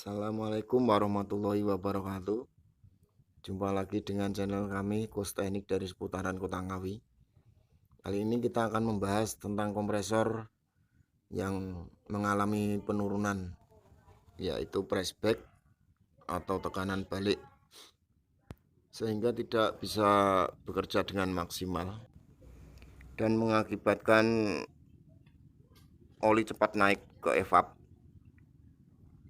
Assalamualaikum warahmatullahi wabarakatuh. Jumpa lagi dengan channel kami Kos Teknik dari seputaran Kota Ngawi. Kali ini kita akan membahas tentang kompresor yang mengalami penurunan, yaitu pressback atau tekanan balik, sehingga tidak bisa bekerja dengan maksimal dan mengakibatkan oli cepat naik ke evap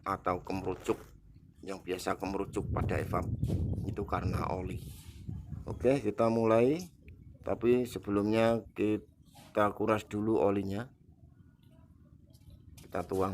atau kemerucuk, yang biasa kemerucuk pada evap itu karena oli. Oke, kita mulai, tapi sebelumnya kita kuras dulu olinya, kita tuang.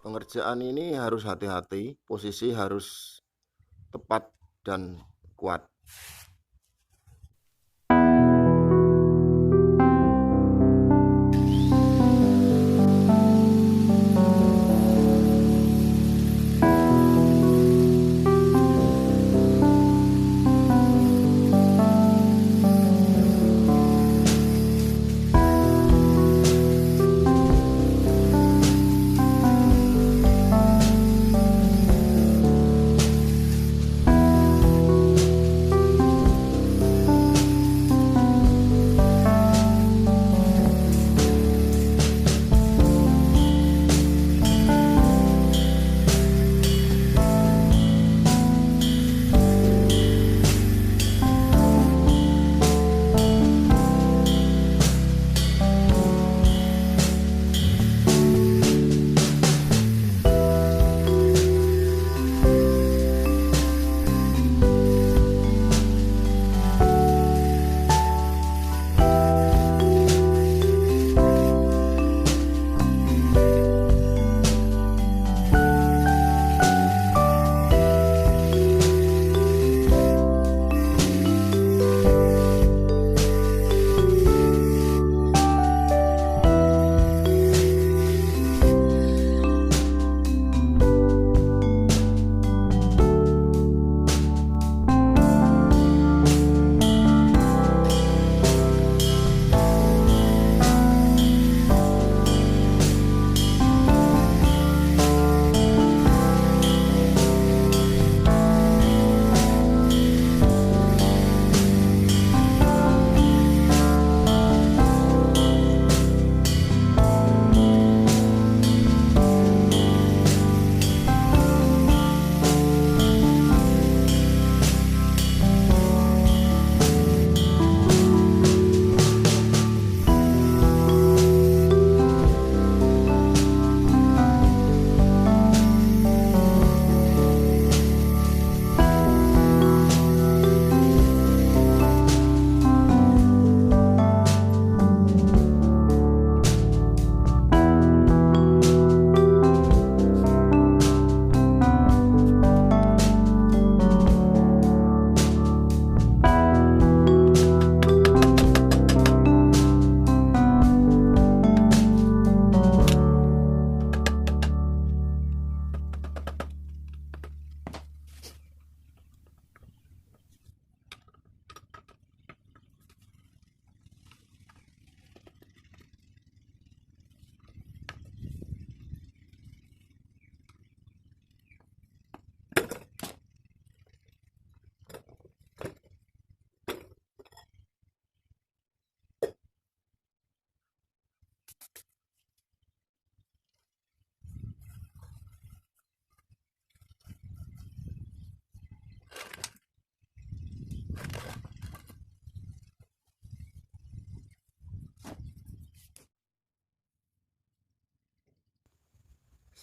Pengerjaan ini harus hati-hati, posisi harus tepat dan kuat.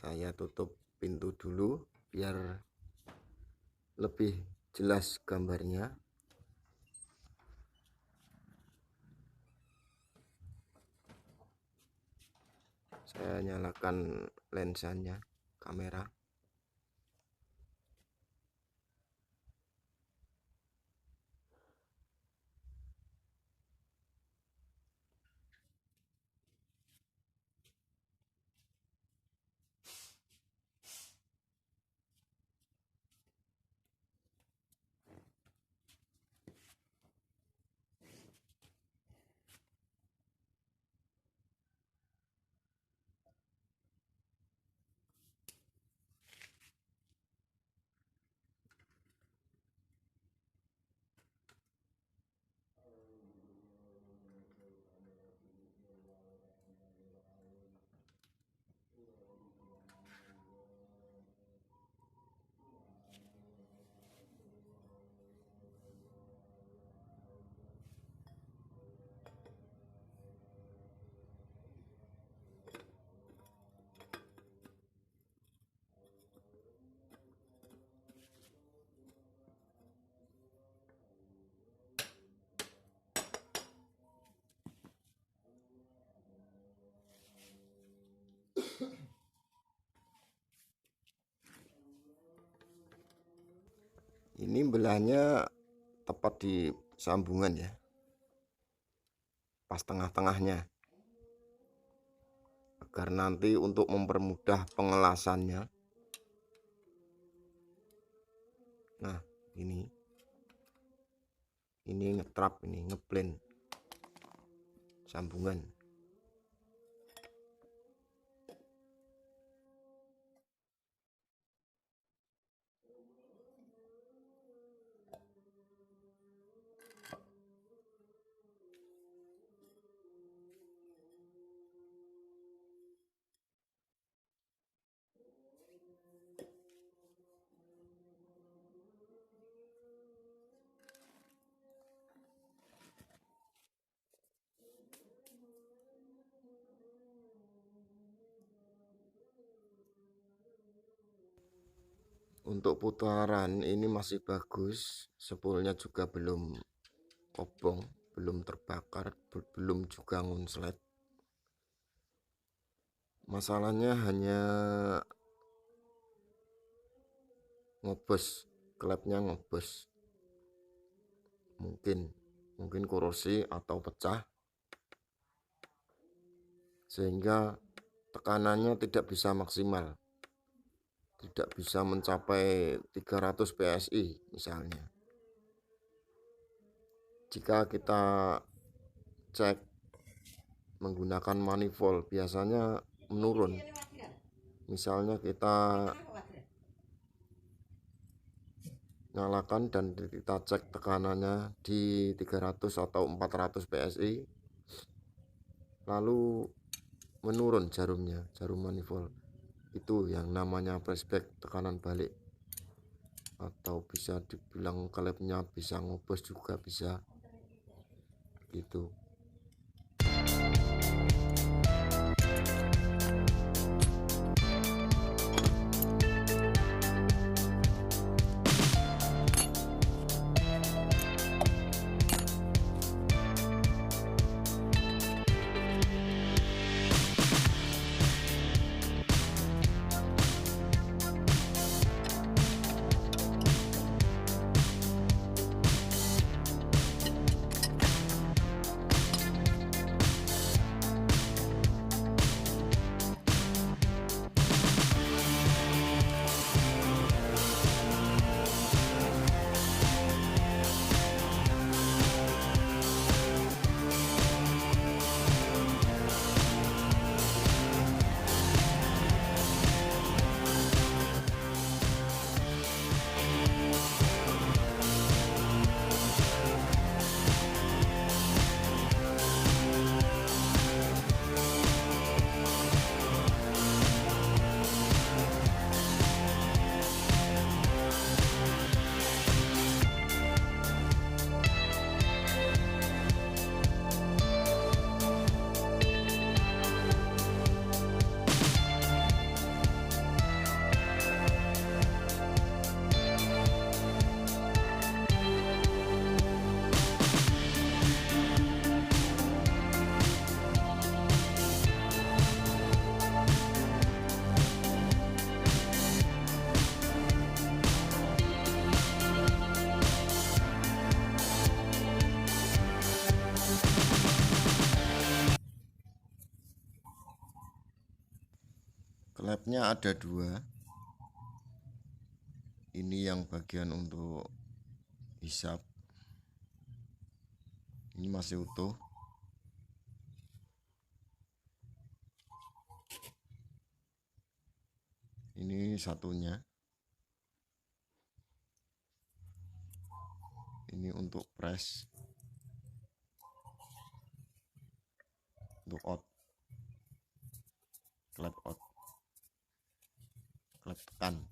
Saya tutup pintu dulu biar lebih jelas gambarnya. Saya nyalakan lensanya, kamera. Ini belahnya tepat di sambungan ya, pas tengah-tengahnya, agar nanti untuk mempermudah pengelasannya. Nah, ini ngetrap, ini ngeblend sambungan. Untuk putaran ini masih bagus, spoolnya juga belum kobong, belum terbakar, belum juga ngunslet. Masalahnya hanya ngobos, klepnya ngobos, mungkin korosi atau pecah, sehingga tekanannya tidak bisa maksimal, tidak bisa mencapai 300 PSI misalnya. Jika kita cek menggunakan manifold biasanya menurun. Misalnya kita nyalakan dan kita cek tekanannya di 300 atau 400 PSI, lalu menurun jarumnya, jarum manifold. Itu yang namanya flashback, tekanan balik, atau bisa dibilang klepnya bisa ngobos juga bisa gitu. Klepnya ada dua. Ini yang bagian untuk hisap. Ini masih utuh. Ini satunya. Ini untuk press, untuk out, klep out, klep tekan.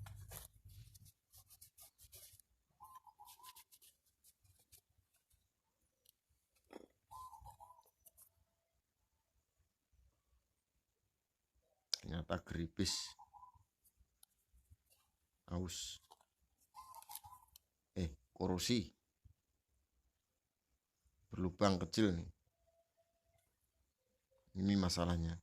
Ternyata geripis, aus, korosi, berlubang kecil nih. Ini masalahnya.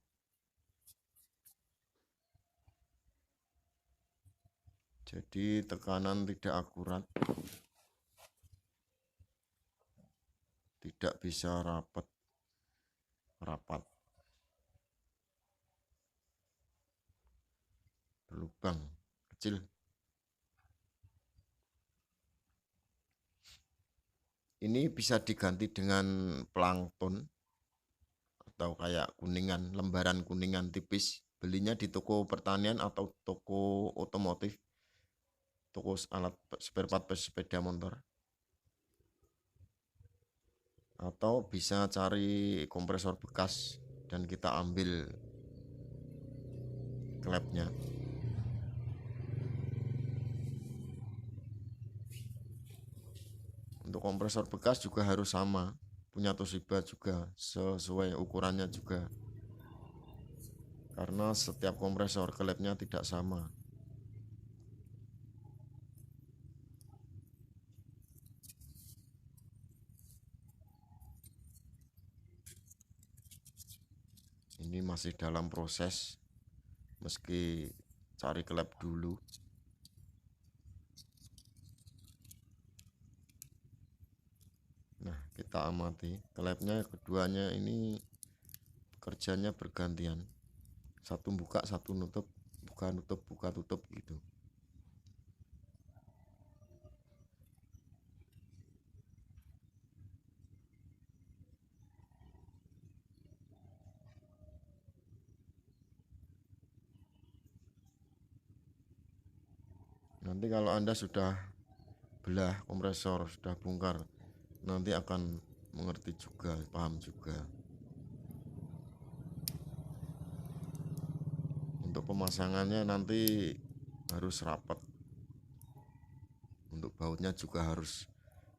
Jadi tekanan tidak akurat, tidak bisa rapat, berlubang kecil. Ini bisa diganti dengan plankton atau kayak kuningan, lembaran kuningan tipis. Belinya di toko pertanian atau toko otomotif, toko alat spare part sepeda motor. Atau bisa cari kompresor bekas dan kita ambil klepnya. Untuk kompresor bekas juga harus sama, punya Toshiba juga, sesuai ukurannya juga. Karena setiap kompresor klepnya tidak sama. Ini masih dalam proses, meski cari klep dulu. Nah, kita amati klepnya keduanya ini kerjanya bergantian. Satu buka, satu nutup, buka nutup, buka tutup gitu. Nanti kalau Anda sudah belah kompresor, sudah bongkar, nanti akan mengerti juga, paham juga. Untuk pemasangannya nanti harus rapat. Untuk bautnya juga harus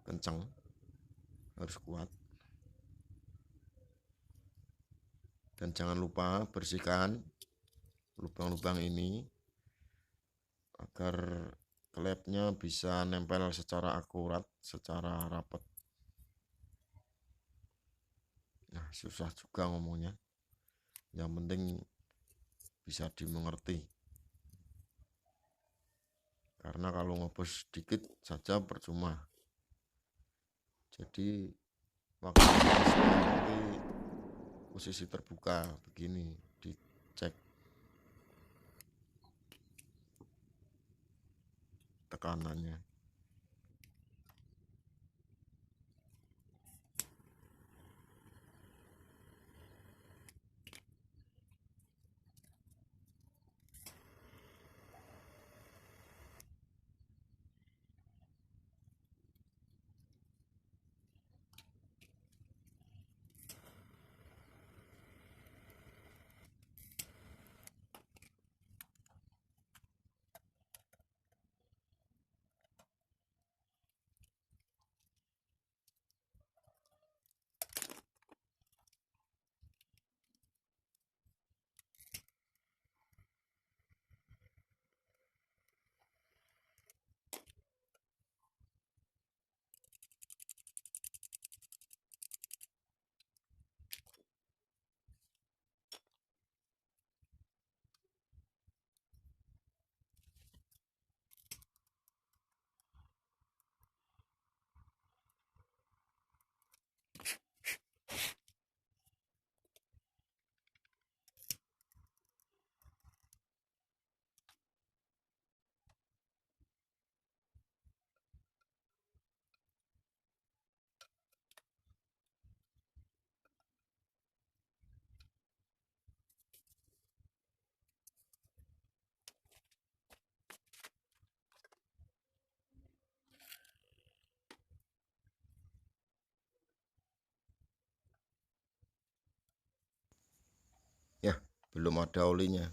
kencang, harus kuat. Dan jangan lupa bersihkan lubang-lubang ini agar klepnya bisa nempel secara akurat, secara rapat. Nah, susah juga ngomongnya. Yang penting bisa dimengerti. Karena kalau ngopos sedikit saja percuma. Jadi waktu nanti posisi terbuka begini dicek tekanannya. belum ada olinya.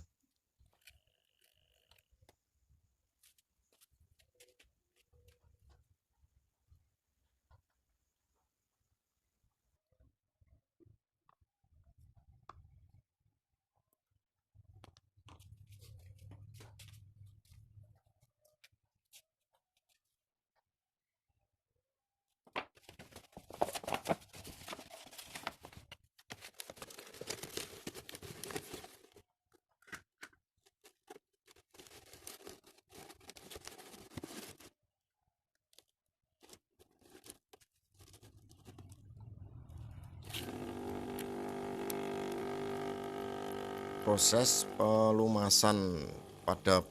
Proses pelumasan pada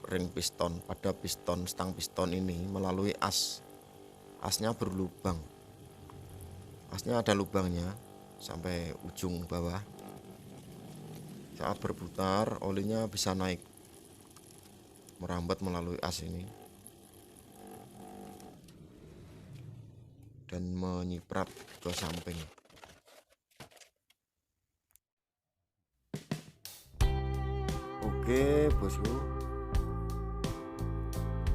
ring piston, pada piston stang piston ini melalui as. Asnya berlubang. Asnya ada lubangnya sampai ujung bawah. Saat berputar, olinya bisa naik, merambat melalui as ini dan menyiprat ke samping. Oke bosku,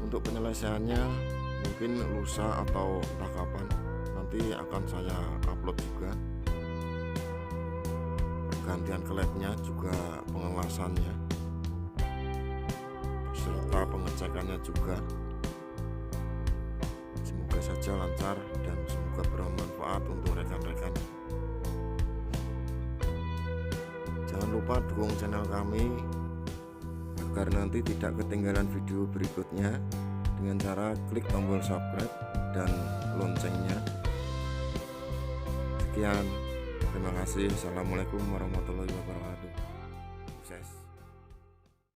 untuk penyelesaiannya mungkin lusa atau entah kapan, nanti akan saya upload juga. Pergantian klepnya juga pengelasannya serta pengecekannya juga. Semoga saja lancar dan semoga bermanfaat untuk rekan-rekan. Jangan lupa dukung channel kami agar nanti tidak ketinggalan video berikutnya dengan cara klik tombol subscribe dan loncengnya. Sekian, terima kasih. Assalamualaikum warahmatullahi wabarakatuh. Sukses.